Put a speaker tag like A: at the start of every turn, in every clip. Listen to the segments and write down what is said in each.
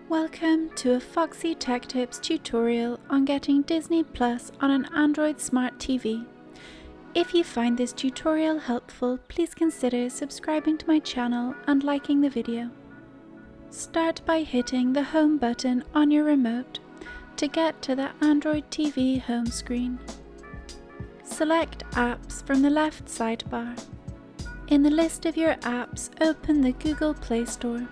A: Welcome to a Foxy Tech Tips tutorial on getting Disney Plus on an Android Smart TV. If you find this tutorial helpful, please consider subscribing to my channel and liking the video. Start by hitting the home button on your remote to get to the Android TV home screen. Select Apps from the left sidebar. In the list of your apps, open the Google Play Store.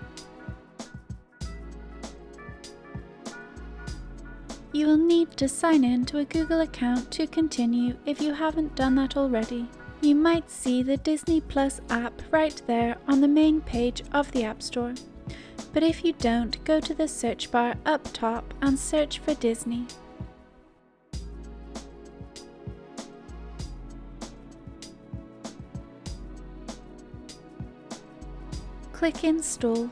A: You will need to sign in to a Google account to continue if you haven't done that already. You might see the Disney Plus app right there on the main page of the App Store. But if you don't, go to the search bar up top and search for Disney. Click Install.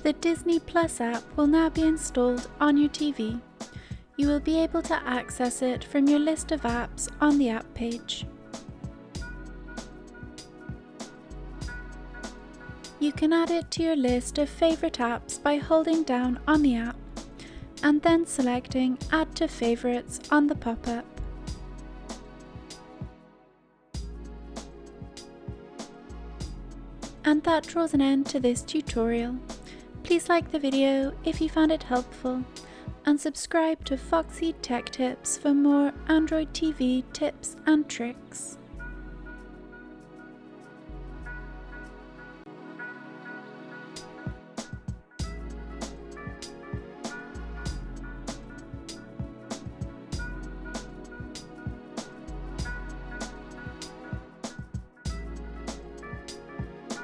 A: The Disney Plus app will now be installed on your TV. You will be able to access it from your list of apps on the app page. You can add it to your list of favorite apps by holding down on the app and then selecting Add to Favorites on the pop-up. And that draws an end to this tutorial. Please like the video if you found it helpful and subscribe to Foxy Tech Tips for more Android TV tips and tricks.